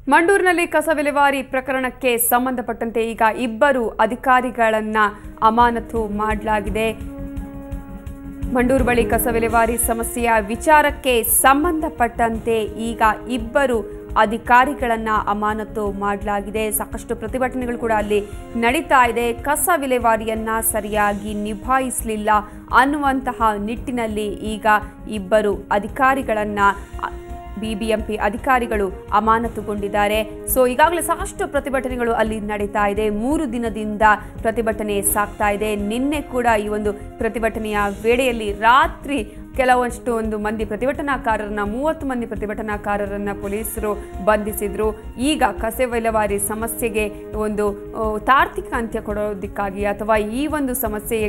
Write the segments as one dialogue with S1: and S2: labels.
S1: ಮಂಡೂರಿನಲ್ಲಿ ಕಸ ವಿಲೇವಾರಿ ಪ್ರಕರಣಕ್ಕೆ ಸಂಬಂಧಪಟ್ಟಂತೆ ಈಗ ಇಬ್ಬರು ಅಧಿಕಾರಿಗಳನ್ನ ಅಮಾನತು ಮಾಡಲಾಗಿದೆ. ಮಂಡೂರು ಬಳಿ ಕಸ ವಿಲೇವಾರಿ ಸಮಸ್ಯೆಯ ವಿಚಾರಕ್ಕೆ ಸಂಬಂಧಪಟ್ಟಂತೆ ಈಗ ಇಬ್ಬರು ಅಧಿಕಾರಿಗಳನ್ನ ಅಮಾನತು ಮಾಡಲಾಗಿದೆ. ಸಾಕಷ್ಟು ಪ್ರತಿಭಟನೆಗಳು ಕೂಡ ಅಲ್ಲಿ ನಡೀತಾ ಇದೆ. ಕಸ ವಿಲೇವಾರಿಯನ್ನ ಸರಿಯಾಗಿ ನಿಭಾಯಿಸಲಿಲ್ಲ ಅನ್ನುವಂತಹ ನಿಟ್ಟಿನಲ್ಲಿ ಈಗ ಇಬ್ಬರು ಅಧಿಕಾರಿಗಳನ್ನ ಬಿಬಿಎಂಪಿ ಅಧಿಕಾರಿಗಳು ಅಮಾನತುಗೊಂಡಿದ್ದಾರೆ. ಸೊ ಈಗಾಗಲೇ ಸಾಕಷ್ಟು ಪ್ರತಿಭಟನೆಗಳು ಅಲ್ಲಿ ನಡೀತಾ ಇದೆ. 3 ದಿನದಿಂದ ಪ್ರತಿಭಟನೆ ಸಾಗ್ತಾ ಇದೆ. ನಿನ್ನೆ ಕೂಡ ಈ ಒಂದು ಪ್ರತಿಭಟನೆಯ ವೇಳೆಯಲ್ಲಿ ರಾತ್ರಿ ಕೆಲವಷ್ಟು ಮಂದಿ ಪ್ರತಿಭಟನಾಕಾರರನ್ನ 30 ಮಂದಿ ಪ್ರತಿಭಟನಾಕಾರರನ್ನ ಪೊಲೀಸರು ಬಂಧಿಸಿದ್ರು. ಈಗ ಕಸ ವಿಲೇವಾರಿ ಸಮಸ್ಯೆಗೆ ಒಂದು ತಾರ್ಕಿಕ ಅಂತ್ಯ ಕೊಡೋದಕ್ಕಾಗಿ ಅಥವಾ ಈ ಒಂದು ಸಮಸ್ಯೆಯ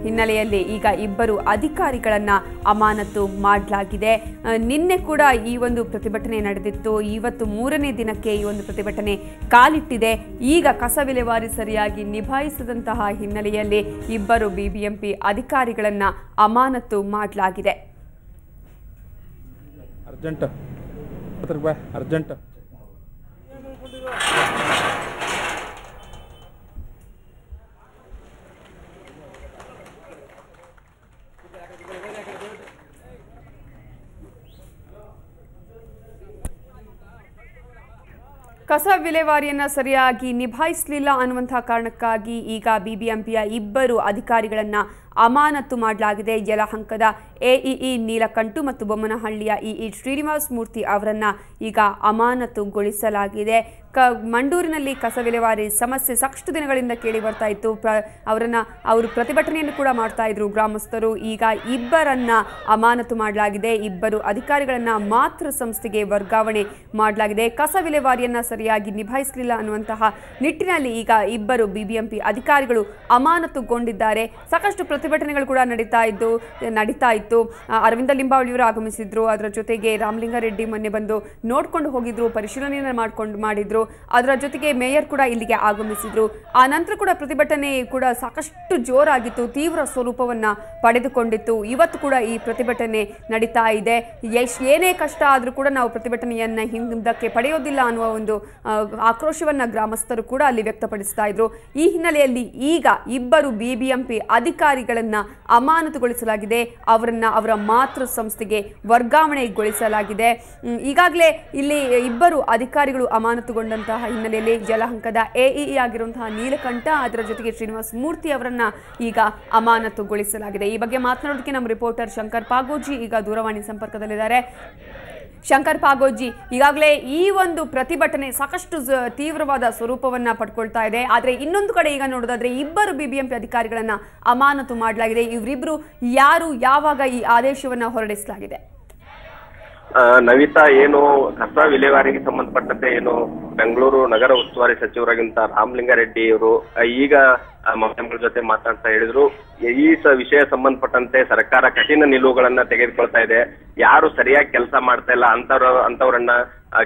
S1: ಹಿನ್ನೆಲೆಯಲ್ಲಿ ಈಗ ಇಬ್ಬರು ಅಧಿಕಾರಿಗಳನ್ನ ಅಮಾನತು ಮಾಡಲಾಗಿದೆ. ನಿನ್ನೆ ಕೂಡ ಈ ಒಂದು ಪ್ರತಿಭಟನೆ ನಡೆದಿತ್ತು. ಇವತ್ತು 3ನೇ ದಿನಕ್ಕೆ ಈ ಒಂದು ಪ್ರತಿಭಟನೆ ಕಾಲಿಟ್ಟಿದೆ. ಈಗ ಕಸ ವಿಲೇವಾರಿ ಸರಿಯಾಗಿ ನಿಭಾಯಿಸದಂತಹ ಹಿನ್ನೆಲೆಯಲ್ಲಿ ಇಬ್ಬರು ಬಿಬಿಎಂಪಿ ಅಧಿಕಾರಿಗಳನ್ನ ಅಮಾನತು ಮಾಡಲಾಗಿದೆ.
S2: ಅರ್ಜೆಂಟ್
S1: ಕಸ ವಿಲೇವಾರಿಯನ್ನ ಸರಿಯಾಗಿ ನಿಭಾಯಿಸಲಿಲ್ಲ ಅನ್ನುವಂತಹ ಕಾರಣಕ್ಕಾಗಿ ಈಗ ಬಿಬಿಎಂಪಿಯ ಇಬ್ಬರು ಅಧಿಕಾರಿಗಳನ್ನ ಅಮಾನತು ಮಾಡಲಾಗಿದೆ. ಯಲಹಂಕದ ಎಇಇ ನೀಲಕಂಠು ಮತ್ತು ಬೊಮ್ಮನಹಳ್ಳಿಯ ಇಇ ಶ್ರೀನಿವಾಸ ಮೂರ್ತಿ ಅವರನ್ನ ಈಗ ಅಮಾನತುಗೊಳಿಸಲಾಗಿದೆ. ಮಂಡೂರಿನಲ್ಲಿ ಕಸ ವಿಲೇವಾರಿ ಸಮಸ್ಯೆ ಸಾಕಷ್ಟು ದಿನಗಳಿಂದ ಕೇಳಿ ಬರ್ತಾ ಇತ್ತು. ಅವರು ಪ್ರತಿಭಟನೆಯನ್ನು ಕೂಡ ಮಾಡ್ತಾ ಇದ್ರು ಗ್ರಾಮಸ್ಥರು. ಈಗ ಇಬ್ಬರನ್ನ ಅಮಾನತು ಮಾಡಲಾಗಿದೆ. ಇಬ್ಬರು ಅಧಿಕಾರಿಗಳನ್ನ ಮಾತೃ ಸಂಸ್ಥೆಗೆ ವರ್ಗಾವಣೆ ಮಾಡಲಾಗಿದೆ. ಕಸ ವಿಲೇವಾರಿಯನ್ನ ಸರಿಯಾಗಿ ನಿಭಾಯಿಸಲಿಲ್ಲ ಅನ್ನುವಂತಹ ನಿಟ್ಟಿನಲ್ಲಿ ಈಗ ಇಬ್ಬರು ಬಿಬಿಎಂಪಿ ಅಧಿಕಾರಿಗಳು ಅಮಾನತುಗೊಂಡಿದ್ದಾರೆ. ಸಾಕಷ್ಟು ಪ್ರತಿಭಟನೆಗಳು ಕೂಡ ನಡೀತಾ ಇತ್ತು. ಅರವಿಂದ ಲಿಂಬಾವಳಿಯವರು ಆಗಮಿಸಿದ್ರು. ಅದರ ಜೊತೆಗೆ ರಾಮಲಿಂಗಾರೆಡ್ಡಿ ಮೊನ್ನೆ ಬಂದು ನೋಡ್ಕೊಂಡು ಹೋಗಿದ್ರು, ಪರಿಶೀಲನೆಯನ್ನು ಮಾಡಿದ್ರು. ಅದರ ಜೊತೆಗೆ ಮೇಯರ್ ಕೂಡ ಇಲ್ಲಿಗೆ ಆಗಮಿಸಿದ್ರು. ಆ ನಂತರ ಕೂಡ ಪ್ರತಿಭಟನೆ ಕೂಡ ಸಾಕಷ್ಟು ಜೋರಾಗಿತ್ತು, ತೀವ್ರ ಸ್ವರೂಪವನ್ನ ಪಡೆದುಕೊಂಡಿತ್ತು. ಇವತ್ತು ಕೂಡ ಈ ಪ್ರತಿಭಟನೆ ನಡೀತಾ ಇದೆ. ಏನೇ ಕಷ್ಟ ಆದರೂ ಕೂಡ ನಾವು ಪ್ರತಿಭಟನೆಯನ್ನ ಹಿಂದಕ್ಕೆ ಪಡೆಯೋದಿಲ್ಲ ಅನ್ನುವ ಒಂದು ಆಕ್ರೋಶವನ್ನ ಗ್ರಾಮಸ್ಥರು ಕೂಡ ಅಲ್ಲಿ ವ್ಯಕ್ತಪಡಿಸ್ತಾ ಇದ್ರು. ಈ ಹಿನ್ನೆಲೆಯಲ್ಲಿ ಈಗ ಇಬ್ಬರು ಬಿಬಿಎಂಪಿ ಅಧಿಕಾರಿಗಳನ್ನ ಅಮಾನತುಗೊಳಿಸಲಾಗಿದೆ. ಅವರ ಮಾತೃ ಸಂಸ್ಥೆಗೆ ವರ್ಗಾವಣೆಗೊಳಿಸಲಾಗಿದೆ. ಈಗಾಗಲೇ ಇಲ್ಲಿ ಇಬ್ಬರು ಅಧಿಕಾರಿಗಳು ಅಮಾನತುಗೊಂಡಂತಹ ಹಿನ್ನೆಲೆಯಲ್ಲಿ ಯಲಹಂಕದ ಎಇಇ ಆಗಿರುವಂತಹ ನೀಲಕಂಠ, ಅದರ ಜೊತೆಗೆ ಶ್ರೀನಿವಾಸ ಮೂರ್ತಿ ಅವರನ್ನ ಈಗ ಅಮಾನತುಗೊಳಿಸಲಾಗಿದೆ. ಈ ಬಗ್ಗೆ ಮಾತನಾಡೋದಕ್ಕೆ ನಮ್ಮ ರಿಪೋರ್ಟರ್ ಶಂಕರ್ ಪಾಗೋಜಿ ಈಗ ದೂರವಾಣಿ ಸಂಪರ್ಕದಲ್ಲಿದ್ದಾರೆ. ಶಂಕರ್ ಪಾಗೋಜಿ, ಈಗಾಗಲೇ ಈ ಒಂದು ಪ್ರತಿಭಟನೆ ಸಾಕಷ್ಟು ತೀವ್ರವಾದ ಸ್ವರೂಪವನ್ನ ಪಡ್ಕೊಳ್ತಾ ಇದೆ. ಆದರೆ ಇನ್ನೊಂದು ಕಡೆ ಈಗ ನೋಡೋದಾದ್ರೆ ಇಬ್ಬರು ಬಿಬಿಎಂಪಿ ಅಧಿಕಾರಿಗಳನ್ನ ಅಮಾನತು ಮಾಡಲಾಗಿದೆ. ಇವರಿಬ್ರು ಯಾರು, ಯಾವಾಗ ಈ ಆದೇಶವನ್ನ ಹೊರಡಿಸಲಾಗಿದೆ?
S3: ನವಿತಾ, ಏನು ಕಸ ವಿಲೇವಾರಿಗೆ ಸಂಬಂಧಪಟ್ಟಂತೆ ಏನು ಬೆಂಗಳೂರು ನಗರ ಉಸ್ತುವಾರಿ ಸಚಿವರಾಗಿಂತ ರಾಮಲಿಂಗಾರೆಡ್ಡಿ ಅವರು ಈಗ ಮಾಧ್ಯಮಗಳ ಜೊತೆ ಮಾತಾಡ್ತಾ ಹೇಳಿದ್ರು, ಈ ವಿಷಯ ಸಂಬಂಧಪಟ್ಟಂತೆ ಸರ್ಕಾರ ಕಠಿಣ ನಿಲುವುಗಳನ್ನ ತೆಗೆದುಕೊಳ್ತಾ ಇದೆ. ಯಾರು ಸರಿಯಾಗಿ ಕೆಲಸ ಮಾಡ್ತಾ ಇಲ್ಲ ಅಂತವರನ್ನ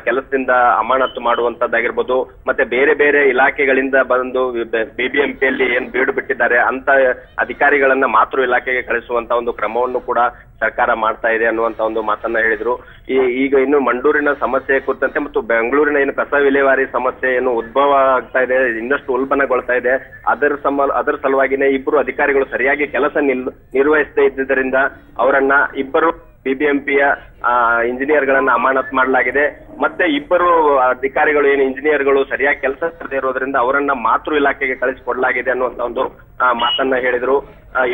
S3: ಕೆಲಸದಿಂದ ಅಮಾನತು ಮಾಡುವಂತದ್ದಾಗಿರ್ಬೋದು, ಮತ್ತೆ ಬೇರೆ ಬೇರೆ ಇಲಾಖೆಗಳಿಂದ ಬಂದು ಬಿಬಿಎಂಪಿಯಲ್ಲಿ ಏನ್ ಬೀಡು ಬಿಟ್ಟಿದ್ದಾರೆ ಅಂತ ಅಧಿಕಾರಿಗಳನ್ನ ಮಾತೃ ಇಲಾಖೆಗೆ ಕಳಿಸುವಂತ ಒಂದು ಕ್ರಮವನ್ನು ಕೂಡ ಸರ್ಕಾರ ಮಾಡ್ತಾ ಇದೆ ಅನ್ನುವಂತ ಒಂದು ಮಾತನ್ನ ಹೇಳಿದ್ರು. ಈಗ ಇನ್ನು ಮಂಡೂರಿನ ಸಮಸ್ಯೆ ಕುರಿತಂತೆ ಮತ್ತು ಬೆಂಗಳೂರಿನ ಏನು ಕಸ ವಿಲೇವಾರಿ ಸಮಸ್ಯೆ ಏನು ಉದ್ಭವ ಆಗ್ತಾ ಇದೆ, ಇನ್ನಷ್ಟು ಉಲ್ಬಣಗೊಳ್ತಾ ಇದೆ, ಅದರ ಸಲುವಾಗಿನೇ ಇಬ್ಬರು ಅಧಿಕಾರಿಗಳು ಸರಿಯಾಗಿ ಕೆಲಸ ನಿರ್ವಹಿಸದೇ ಇದ್ದುದರಿಂದ ಅವರನ್ನ ಇಬ್ಬರು ಬಿಬಿಎಂಪಿಯ ಇಂಜಿನಿಯರ್ ಗಳನ್ನ ಅಮಾನತ್ ಮಾಡಲಾಗಿದೆ. ಮತ್ತೆ ಇಬ್ಬರು ಅಧಿಕಾರಿಗಳು ಏನು ಇಂಜಿನಿಯರ್ಗಳು ಸರಿಯಾಗಿ ಕೆಲಸ ಮಾಡದೇ ಇರೋದ್ರಿಂದ ಅವರನ್ನ ಮಾತೃ ಇಲಾಖೆಗೆ ಕಳಿಸಿಕೊಡಲಾಗಿದೆ ಅನ್ನುವಂತ ಒಂದು ಮಾತನ್ನ ಹೇಳಿದ್ರು.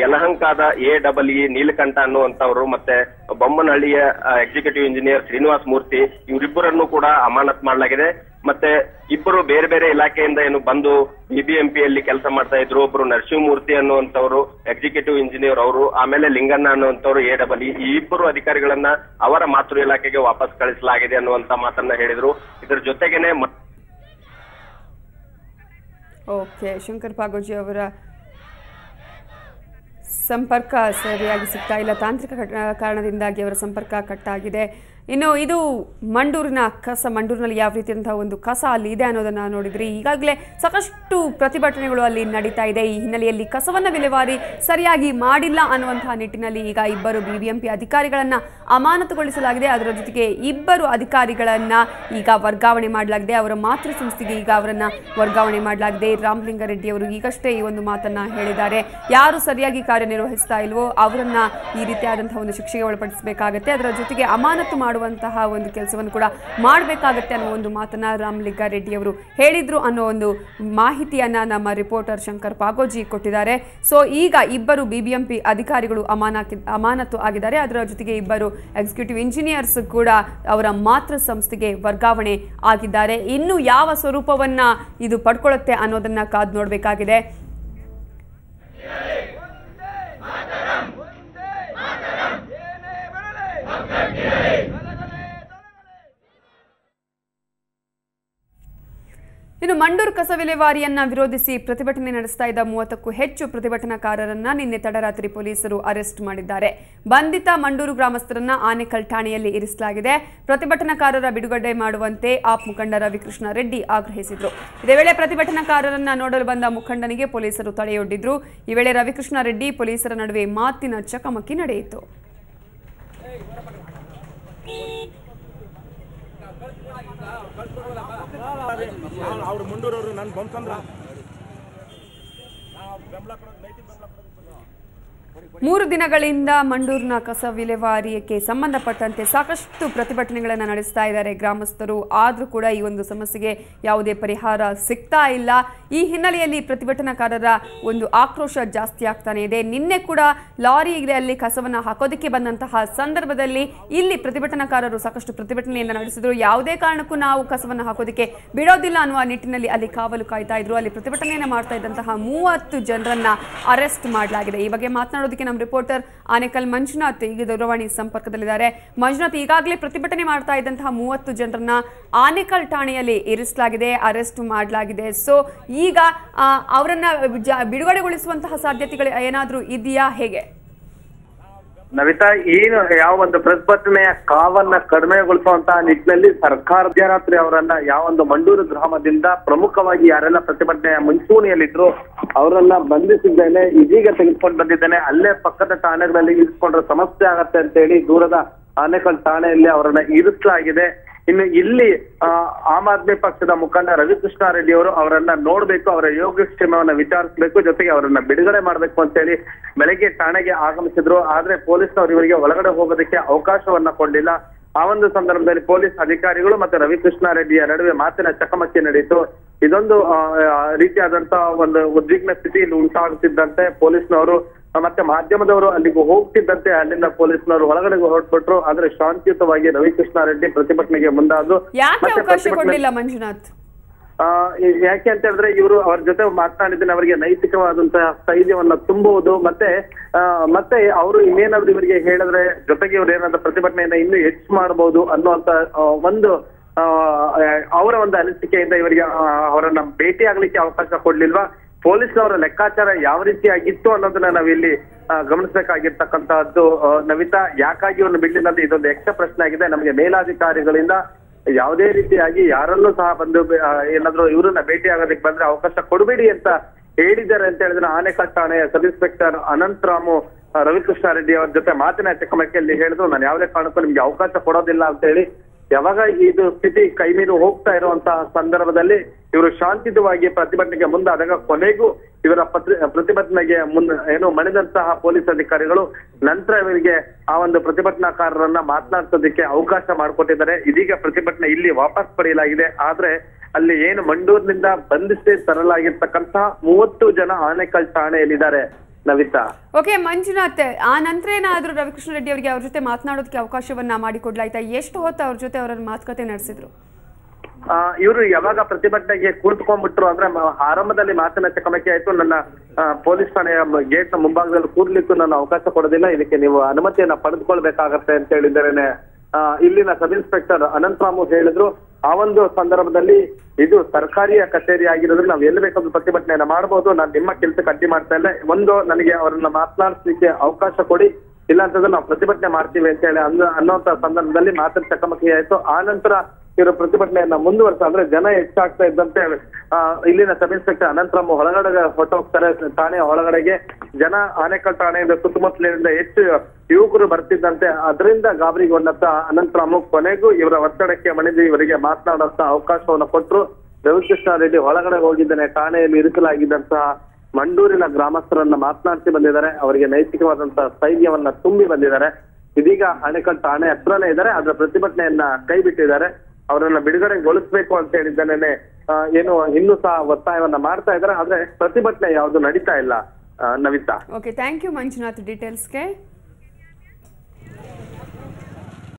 S3: ಯಲಹಂಕದ ಎಇಇ ನೀಲಕಂಠ ಅನ್ನುವಂತವ್ರು ಮತ್ತೆ ಬೊಮ್ಮನಹಳ್ಳಿಯ ಎಕ್ಸಿಕ್ಯೂಟಿವ್ ಇಂಜಿನಿಯರ್ ಶ್ರೀನಿವಾಸ ಮೂರ್ತಿ, ಇವರಿಬ್ಬರನ್ನು ಕೂಡ ಅಮಾನತ್ ಮಾಡಲಾಗಿದೆ. ಮತ್ತೆ ಇಬ್ಬರು ಬೇರೆ ಬೇರೆ ಇಲಾಖೆಯಿಂದ ಏನು ಬಂದು ಬಿಬಿಎಂಪಿಯಲ್ಲಿ ಕೆಲಸ ಮಾಡ್ತಾ ಇದ್ರು. ಒಬ್ರು ನರಸಿಂಹಮೂರ್ತಿ ಅನ್ನುವಂಥವ್ರು ಎಕ್ಸಿಕ್ಯೂಟಿವ್ ಇಂಜಿನಿಯರ್ ಅವರು, ಆಮೇಲೆ ಲಿಂಗಣ್ಣ ಅನ್ನುವಂಥವ್ರು ಎಇಇ, ಈ ಇಬ್ಬರು ಅಧಿಕಾರಿಗಳನ್ನ ಅವರ ಮಾತೃ ಇಲಾಖೆಗೆ ವಾಪಸ್ ಕಳಿಸಲಾಗಿದೆ ಅನ್ನುವಂತ ಮಾತನ್ನ ಹೇಳಿದ್ರು. ಇದರ ಜೊತೆಗೇನೆ
S1: ಓಕೆ, ಶಂಕರ್ ಪಾಗೋಜಿ ಅವರ ಸಂಪರ್ಕ ಸರಿಯಾಗಿ ಸಿಗ್ತಾ ಇಲ್ಲ. ತಾಂತ್ರಿಕ ಕಾರಣದಿಂದಾಗಿ ಅವರ ಸಂಪರ್ಕ ಕಟ್ ಆಗಿದೆ. ಇನ್ನು ಇದು ಮಂಡೂರಿನ ಕಸ, ಮಂಡೂರಿನಲ್ಲಿ ಯಾವ ರೀತಿಯಂತಹ ಒಂದು ಕಸ ಅಲ್ಲಿ ಇದೆ ಅನ್ನೋದನ್ನ ನೋಡಿದ್ರಿ. ಈಗಾಗಲೇ ಸಾಕಷ್ಟು ಪ್ರತಿಭಟನೆಗಳು ಅಲ್ಲಿ ನಡೀತಾ ಇದೆ. ಈ ಹಿನ್ನೆಲೆಯಲ್ಲಿ ಕಸವನ್ನ ವಿಲೇವಾರಿ ಸರಿಯಾಗಿ ಮಾಡಿಲ್ಲ ಅನ್ನುವಂತಹ ನಿಟ್ಟಿನಲ್ಲಿ ಈಗ ಇಬ್ಬರು ಬಿಬಿಎಂಪಿ ಅಧಿಕಾರಿಗಳನ್ನ ಅಮಾನತುಗೊಳಿಸಲಾಗಿದೆ. ಅದರ ಜೊತೆಗೆ ಇಬ್ಬರು ಅಧಿಕಾರಿಗಳನ್ನ ಈಗ ವರ್ಗಾವಣೆ ಮಾಡಲಾಗಿದೆ. ಅವರ ಮಾತೃ ಸಂಸ್ಥೆಗೆ ಈಗ ಅವರನ್ನ ವರ್ಗಾವಣೆ ಮಾಡಲಾಗಿದೆ. ರಾಮಲಿಂಗಾರೆಡ್ಡಿ ಅವರು ಈಗಷ್ಟೇ ಈ ಒಂದು ಮಾತನ್ನ ಹೇಳಿದ್ದಾರೆ. ಯಾರು ಸರಿಯಾಗಿ ಕಾರ್ಯನಿರ್ವಹಿಸ್ತಾ ಇಲ್ವೋ ಅವರನ್ನ ಈ ರೀತಿಯಾದಂತಹ ಒಂದು ಶಿಕ್ಷೆಗೆ ಒಳಪಡಿಸಬೇಕಾಗತ್ತೆ. ಅದರ ಜೊತೆಗೆ ಅಮಾನತು ಮಾಡುವಂತಹ ಒಂದು ಕೆಲಸವನ್ನು ಕೂಡ ಮಾಡಬೇಕಾಗತ್ತೆ ಅನ್ನೋ ಒಂದು ಮಾತನ್ನ ರಾಮಲಿಂಗಾರೆಡ್ಡಿ ಅವರು ಹೇಳಿದ್ರು ಅನ್ನೋ ಒಂದು ಮಾಹಿತಿಯನ್ನ ನಮ್ಮ ರಿಪೋರ್ಟರ್ ಶಂಕರ್ ಪಾಗೋಜಿ ಕೊಟ್ಟಿದ್ದಾರೆ. ಸೊ ಈಗ ಇಬ್ಬರು ಬಿಬಿಎಂಪಿ ಅಧಿಕಾರಿಗಳು ಅಮಾನತು ಆಗಿದ್ದಾರೆ. ಅದರ ಜೊತೆಗೆ ಇಬ್ಬರು ಎಕ್ಸಿಕ್ಯೂಟಿವ್ ಇಂಜಿನಿಯರ್ಸ್ ಕೂಡ ಅವರ ಮಾತೃ ಸಂಸ್ಥೆಗೆ ವರ್ಗಾವಣೆ ಆಗಿದ್ದಾರೆ. ಇನ್ನು ಯಾವ ಸ್ವರೂಪವನ್ನ ಇದು ಪಡ್ಕೊಳ್ಳುತ್ತೆ ಅನ್ನೋದನ್ನ ಕಾದು ನೋಡಬೇಕಾಗಿದೆ. ಇನ್ನು ಮಂಡೂರು ಕಸ ವಿಲೇವಾರಿಯನ್ನ ವಿರೋಧಿಸಿ ಪ್ರತಿಭಟನೆ ನಡೆಸ್ತಾ ಇದ್ದ 30ಕ್ಕೂ ಹೆಚ್ಚು ಪ್ರತಿಭಟನಾಕಾರರನ್ನ ನಿನ್ನೆ ತಡರಾತ್ರಿ ಪೊಲೀಸರು ಅರೆಸ್ಟ್ ಮಾಡಿದ್ದಾರೆ. ಬಂಧಿತ ಮಂಡೂರು ಗ್ರಾಮಸ್ಥರನ್ನ ಆನೇಕಲ್ ಠಾಣೆಯಲ್ಲಿ ಇರಿಸಲಾಗಿದೆ. ಪ್ರತಿಭಟನಾಕಾರರ ಬಿಡುಗಡೆ ಮಾಡುವಂತೆ ಆಪ್ ಮುಖಂಡ ರವಿಕೃಷ್ಣ ರೆಡ್ಡಿ ಆಗ್ರಹಿಸಿದ್ರು. ಇದೇ ವೇಳೆ ಪ್ರತಿಭಟನಾಕಾರರನ್ನ ನೋಡಲು ಬಂದ ಮುಖಂಡನಿಗೆ ಪೊಲೀಸರು ತಡೆಯೊಡ್ಡಿದ್ರು. ಈ ವೇಳೆ ರವಿಕೃಷ್ಣ ರೆಡ್ಡಿ ಪೊಲೀಸರ ನಡುವೆ ಮಾತಿನ ಚಕಮಕಿ ನಡೆಯಿತು.
S2: ಅವ್ರು ಮುಂಡೂರವರು ನಾನು ಬಂತಂದ್ರ
S1: 3 ದಿನಗಳಿಂದ ಮಂಡೂರಿನ ಕಸ ವಿಲೇವಾರಿಗೆ ಸಂಬಂಧಪಟ್ಟಂತೆ ಸಾಕಷ್ಟು ಪ್ರತಿಭಟನೆಗಳನ್ನು ನಡೆಸ್ತಾ ಇದ್ದಾರೆ ಗ್ರಾಮಸ್ಥರು. ಆದರೂ ಕೂಡ ಈ ಒಂದು ಸಮಸ್ಯೆಗೆ ಯಾವುದೇ ಪರಿಹಾರ ಸಿಗ್ತಾ ಇಲ್ಲ. ಈ ಹಿನ್ನೆಲೆಯಲ್ಲಿ ಪ್ರತಿಭಟನಾಕಾರರ ಒಂದು ಆಕ್ರೋಶ ಜಾಸ್ತಿ ಆಗ್ತಾನೆ ಇದೆ. ನಿನ್ನೆ ಕೂಡ ಲಾರಿಯಲ್ಲಿ ಕಸವನ್ನು ಹಾಕೋದಕ್ಕೆ ಬಂದಂತಹ ಸಂದರ್ಭದಲ್ಲಿ ಇಲ್ಲಿ ಪ್ರತಿಭಟನಾಕಾರರು ಸಾಕಷ್ಟು ಪ್ರತಿಭಟನೆಯನ್ನು ನಡೆಸಿದ್ರು. ಯಾವುದೇ ಕಾರಣಕ್ಕೂ ನಾವು ಕಸವನ್ನು ಹಾಕೋದಕ್ಕೆ ಬಿಡೋದಿಲ್ಲ ಅನ್ನುವ ನಿಟ್ಟಿನಲ್ಲಿ ಅಲ್ಲಿ ಕಾವಲು ಕಾಯ್ತಾ ಇದ್ರು. ಅಲ್ಲಿ ಪ್ರತಿಭಟನೆಯನ್ನು ಮಾಡ್ತಾ ಇದ್ದಂತಹ 30 ಜನರನ್ನ ಅರೆಸ್ಟ್ ಮಾಡಲಾಗಿದೆ. ಈ ಬಗ್ಗೆ ಮಾತನಾಡೋದಕ್ಕೆ ನಮ್ಮ ರಿಪೋರ್ಟರ್ ಆನೇಕಲ್ ಮಂಜುನಾಥ್ ಈಗ ದೂರವಾಣಿ ಸಂಪರ್ಕದಲ್ಲಿದ್ದಾರೆ. ಮಂಜುನಾಥ್, ಈಗಾಗಲೇ ಪ್ರತಿಭಟನೆ ಮಾಡ್ತಾ ಇದ್ದಂತಹ 30 ಜನರನ್ನ ಆನೇಕಲ್ ಠಾಣೆಯಲ್ಲಿ ಇರಿಸಲಾಗಿದೆ, ಅರೆಸ್ಟ್ ಮಾಡಲಾಗಿದೆ. ಸೊ ಈಗ ಅವರನ್ನ ಬಿಡುಗಡೆಗೊಳಿಸುವಂತಹ ಸಾಧ್ಯತೆಗಳು ಏನಾದರೂ ಇದೆಯಾ, ಹೇಗೆ?
S4: ನವಿತಾ, ಏನು ಯಾವ ಒಂದು ಪ್ರತಿಭಟನೆಯ ಕಾವನ್ನ ಕಡಿಮೆಗೊಳಿಸುವಂತಹ ನಿಟ್ಟಿನಲ್ಲಿ ಸರ್ಕಾರ ಮಧ್ಯರಾತ್ರಿ ಅವರನ್ನ ಯಾವೊಂದು ಮಂಡೂರು ಗ್ರಾಮದಿಂದ ಪ್ರಮುಖವಾಗಿ ಯಾರೆಲ್ಲ ಪ್ರತಿಭಟನೆಯ ಮುಂಚೂಣಿಯಲ್ಲಿದ್ರು ಅವರನ್ನ ಬಂಧಿಸಿದ್ದೇನೆ, ಇದೀಗ ತೆಗೆದುಕೊಂಡು ಬಂದಿದ್ದೇನೆ, ಅಲ್ಲೇ ಪಕ್ಕದ ಠಾಣೆಗಳಲ್ಲಿ ಇರಿಸ್ಕೊಂಡ್ರೆ ಸಮಸ್ಯೆ ಆಗತ್ತೆ ಅಂತ ಹೇಳಿ ದೂರದ ಆನೇಕಲ್ ಠಾಣೆಯಲ್ಲಿ ಅವರನ್ನ ಇರಿಸಲಾಗಿದೆ. ಇನ್ನು ಇಲ್ಲಿ ಆಮ್ ಆದ್ಮಿ ಪಕ್ಷದ ಮುಖಂಡ ರವಿಕೃಷ್ಣ ರೆಡ್ಡಿ ಅವರು ಅವರನ್ನ ನೋಡ್ಬೇಕು, ಅವರ ಯೋಗಕ್ಷೇಮವನ್ನ ವಿಚಾರಿಸಬೇಕು, ಜೊತೆಗೆ ಅವರನ್ನ ಬಿಡುಗಡೆ ಮಾಡ್ಬೇಕು ಅಂತ ಹೇಳಿ ಬೆಳಗ್ಗೆ ಠಾಣೆಗೆ ಆಗಮಿಸಿದ್ರು. ಆದ್ರೆ ಪೊಲೀಸ್ನವರು ಇವರಿಗೆ ಒಳಗಡೆ ಹೋಗೋದಕ್ಕೆ ಅವಕಾಶವನ್ನ ಕೊಡ್ಲಿಲ್ಲ. ಆ ಒಂದು ಸಂದರ್ಭದಲ್ಲಿ ಪೊಲೀಸ್ ಅಧಿಕಾರಿಗಳು ಮತ್ತೆ ರವಿಕೃಷ್ಣ ರೆಡ್ಡಿಯ ನಡುವೆ ಮಾತಿನ ಚಕಮಕಿ ನಡೆಯಿತು. ಇದೊಂದು ರೀತಿಯಾದಂತಹ ಒಂದು ಉದ್ವಿಗ್ನ ಸ್ಥಿತಿ ಇಲ್ಲಿ ಉಂಟಾಗುತ್ತಿದ್ದಂತೆ ಪೊಲೀಸ್ನವರು ಮತ್ತೆ ಮಾಧ್ಯಮದವರು ಅಲ್ಲಿಗೂ ಹೋಗ್ತಿದ್ದಂತೆ ಅಲ್ಲಿಂದ ಪೊಲೀಸ್ನವರು ಒಳಗಡೆ ಹೊರಟ್ಬಿಟ್ರು. ಆದ್ರೆ ಶಾಂತಿಯುತವಾಗಿ ರವಿಕೃಷ್ಣ ರೆಡ್ಡಿ ಪ್ರತಿಭಟನೆಗೆ ಮುಂದಾದ್ರು.
S1: ಮಂಜುನಾಥ್,
S4: ಯಾಕೆ ಅಂತ ಹೇಳಿದ್ರೆ ಇವರು ಅವ್ರ ಜೊತೆ ಮಾತನಾಡಿದ್ರೆ ಅವರಿಗೆ ನೈತಿಕವಾದಂತಹ ಸ್ಥೈರ್ಯವನ್ನ ತುಂಬುವುದು ಮತ್ತೆ ಅವರು ಇನ್ನೇನಾದ್ರು ಇವರಿಗೆ ಹೇಳಿದ್ರೆ ಜೊತೆಗೆ ಇವ್ರು ಏನಾದ್ರು ಪ್ರತಿಭಟನೆಯನ್ನ ಇನ್ನೂ ಹೆಚ್ಚು ಮಾಡಬಹುದು ಅನ್ನುವಂತ ಒಂದು ಅವರ ಒಂದು ಅನಿಸಿಕೆಯಿಂದ ಇವರಿಗೆ ಅವರನ್ನ ಭೇಟಿ ಆಗ್ಲಿಕ್ಕೆ ಅವಕಾಶ ಕೊಡ್ಲಿಲ್ವಾ? ಪೊಲೀಸ್ನವರ ಲೆಕ್ಕಾಚಾರ ಯಾವ ರೀತಿ ಆಗಿತ್ತು ಅನ್ನೋದನ್ನ ನಾವಿಲ್ಲಿ ಗಮನಿಸಬೇಕಾಗಿರ್ತಕ್ಕಂತಹದ್ದು. ನವಿತಾ, ಯಾಕಾಗಿ ಇವ್ರನ್ನ ಬಿಡ್ಲಿಲ್ಲ ಅಂತ ಇದೊಂದು ಯಕ್ಷ ಪ್ರಶ್ನೆ ಆಗಿದೆ. ನಮಗೆ ಮೇಲಾಧಿಕಾರಿಗಳಿಂದ ಯಾವುದೇ ರೀತಿಯಾಗಿ ಯಾರನ್ನೂ ಸಹ ಬಂದು ಏನಾದ್ರು ಇವ್ರನ್ನ ಭೇಟಿ ಆಗೋದಕ್ಕೆ ಬಂದ್ರೆ ಅವಕಾಶ ಕೊಡಬೇಡಿ ಅಂತ ಹೇಳಿದ್ದಾರೆ ಅಂತ ಹೇಳಿದ್ರೆ ಆನೇಕಲ್ ಠಾಣೆಯ ಸಬ್ ಇನ್ಸ್ಪೆಕ್ಟರ್ ಅನಂತರಾಮು ರವಿಕೃಷ್ಣ ರೆಡ್ಡಿ ಅವರ ಜೊತೆ ಮಾತಿನ ಚಕಮಕಿಯಲ್ಲಿ ಹೇಳಿದ್ರು, ನಾನು ಯಾವುದೇ ಕಾರಣಕ್ಕೂ ನಿಮ್ಗೆ ಅವಕಾಶ ಕೊಡೋದಿಲ್ಲ ಅಂತ ಹೇಳಿ. ಯಾವಾಗ ಇದು ಸ್ಥಿತಿ ಕೈಮೀರು ಹೋಗ್ತಾ ಇರುವಂತಹ ಸಂದರ್ಭದಲ್ಲಿ ಇವರು ಶಾಂತಿಯುತವಾಗಿ ಪ್ರತಿಭಟನೆಗೆ ಮುಂದಾದಾಗ ಕೊನೆಗೂ ಇವರ ಪ್ರತಿಭಟನೆಗೆ ಮಣಿದಂತಹ ಪೊಲೀಸ್ ಅಧಿಕಾರಿಗಳು ನಂತರ ಇವರಿಗೆ ಆ ಒಂದು ಪ್ರತಿಭಟನಾಕಾರರನ್ನ ಮಾತನಾಡ್ಸೋದಕ್ಕೆ ಅವಕಾಶ ಮಾಡಿಕೊಟ್ಟಿದ್ದಾರೆ. ಇದೀಗ ಪ್ರತಿಭಟನೆ ಇಲ್ಲಿ ವಾಪಸ್ ಪಡೆಯಲಾಗಿದೆ. ಆದ್ರೆ ಅಲ್ಲಿ ಏನು ಮಂಡೂರಿನಿಂದ ಬಂಧಿಸಿ ತರಲಾಗಿರ್ತಕ್ಕಂತಹ 30 ಜನ ಆನೇಕಲ್ ಠಾಣೆಯಲ್ಲಿದ್ದಾರೆ. ನವಿತಾ,
S1: ಓಕೆ ಮಂಜುನಾಥ್, ಆ ನಂತರ ಏನಾದ್ರೂ ರವಿಕೃಷ್ಣ ರೆಡ್ಡಿ ಅವರಿಗೆ ಅವ್ರ ಜೊತೆ ಮಾತನಾಡೋದಕ್ಕೆ ಅವಕಾಶವನ್ನ ಮಾಡಿಕೊಡ್ಲಾಯ್ತಾ? ಎಷ್ಟು ಹೊತ್ತು ಅವ್ರ ಜೊತೆ ಅವರ ಮಾತುಕತೆ ನಡೆಸಿದ್ರು?
S4: ಇವರು ಯಾವಾಗ ಪ್ರತಿಭಟನೆಗೆ ಕೂತ್ಕೊಂಡ್ಬಿಟ್ರು ಅಂದ್ರೆ ಆರಂಭದಲ್ಲಿ ಮಾತಿನ ಚಕಮಕಿ ಆಯ್ತು. ನನ್ನ ಪೊಲೀಸ್ ಠಾಣೆಯ ಗೇಟ್ ನ ಮುಂಭಾಗದಲ್ಲಿ ಕೂರ್ಲಿಕ್ಕೂ ನನ್ನ ಅವಕಾಶ ಕೊಡೋದಿಲ್ಲ, ಇದಕ್ಕೆ ನೀವು ಅನುಮತಿಯನ್ನ ಪಡೆದುಕೊಳ್ಬೇಕಾಗತ್ತೆ ಅಂತ ಹೇಳಿದರೆ ಇಲ್ಲಿನ ಸಬ್ ಇನ್ಸ್ಪೆಕ್ಟರ್ ಅನಂತರಾಮು ಹೇಳಿದ್ರು. ಆ ಒಂದು ಸಂದರ್ಭದಲ್ಲಿ ಇದು ಸರ್ಕಾರಿಯ ಕಚೇರಿ ಆಗಿರೋದ್ರಿಂದ ನಾವು ಎಲ್ಲಿ ಬೇಕಾದ್ರೂ ಪ್ರತಿಭಟನೆಯನ್ನ ಮಾಡಬಹುದು, ನಾನು ನಿಮ್ಮ ಕೆಲಸಕ್ಕೆ ಅಡ್ಡಿ ಮಾಡ್ತಾ ಇಲ್ಲ, ಒಂದು ನನಗೆ ಅವರನ್ನ ಮಾತನಾಡಿಸ್ಲಿಕ್ಕೆ ಅವಕಾಶ ಕೊಡಿ, ಇಲ್ಲ ಅಂತಂದ್ರೆ ನಾವು ಪ್ರತಿಭಟನೆ ಮಾಡ್ತೀವಿ ಅಂತ ಹೇಳಿ ಅನ್ನೋಂತ ಸಂದರ್ಭದಲ್ಲಿ ಮಾತಿನ ಚಕಮಕಿ ಆಯ್ತು. ಆ ನಂತರ ಇವರು ಪ್ರತಿಭಟನೆಯನ್ನ ಮುಂದುವರೆಸ ಅಂದ್ರೆ ಜನ ಹೆಚ್ಚಾಗ್ತಾ ಇದ್ದಂತೆ ಇಲ್ಲಿನ ಸಬ್ ಇನ್ಸ್ಪೆಕ್ಟರ್ ಅನಂತರಾಮ್ ಒಳಗಡೆ ಹೊರಟೋಗ್ತಾರೆ ಠಾಣೆಯ ಒಳಗಡೆಗೆ. ಜನ ಆನೇಕಲ್ ಠಾಣೆಯಿಂದ ಸುತ್ತಮುತ್ತಲಿನಿಂದ ಹೆಚ್ಚು ಯುವಕರು ಬರ್ತಿದ್ದಂತೆ ಅದರಿಂದ ಗಾಬರಿಗೊಂಡಂತ ಅನಂತರಾಮ್ ಕೊನೆಗೂ ಇವರ ಒತ್ತಡಕ್ಕೆ ಮಣಿದು ಇವರಿಗೆ ಮಾತನಾಡುವಂತ ಅವಕಾಶವನ್ನು ಕೊಟ್ಟರು. ರವಿಕೃಷ್ಣ ರೆಡ್ಡಿ ಒಳಗಡೆ ಹೋಗಿದ್ದಾನೆ. ಠಾಣೆಯಲ್ಲಿ ಇರಿಸಲಾಗಿದ್ದಂತಹ ಮಂಡೂರಿನ ಗ್ರಾಮಸ್ಥರನ್ನ ಮಾತನಾಡಿಸಿ ಬಂದಿದ್ದಾರೆ. ಅವರಿಗೆ ನೈತಿಕವಾದಂತಹ ಸ್ಥೈರ್ಯವನ್ನ ತುಂಬಿ ಬಂದಿದ್ದಾರೆ. ಇದೀಗ ಆನೇಕಲ್ ಠಾಣೆ ಹತ್ರನೇ ಇದ್ದಾರೆ. ಅದರ ಪ್ರತಿಭಟನೆಯನ್ನ ಕೈ ಬಿಟ್ಟಿದ್ದಾರೆ. ಅವರನ್ನ ಬಿಡುಗಡೆಗೊಳಿಸ್ಬೇಕು ಅಂತ ಹೇಳಿದ್ದಾನೆ ಏನು ಇನ್ನೂ ಸಹ ಒತ್ತಾಯವನ್ನ ಮಾಡ್ತಾ ಇದ್ದಾರೆ. ಆದ್ರೆ ಪ್ರತಿಭಟನೆ ಯಾವುದು ನಡೀತಾ ಇಲ್ಲ. Navitha.
S1: Okay, thank you Manjunath ಡೀಟೇಲ್ಸ್ಗೆ.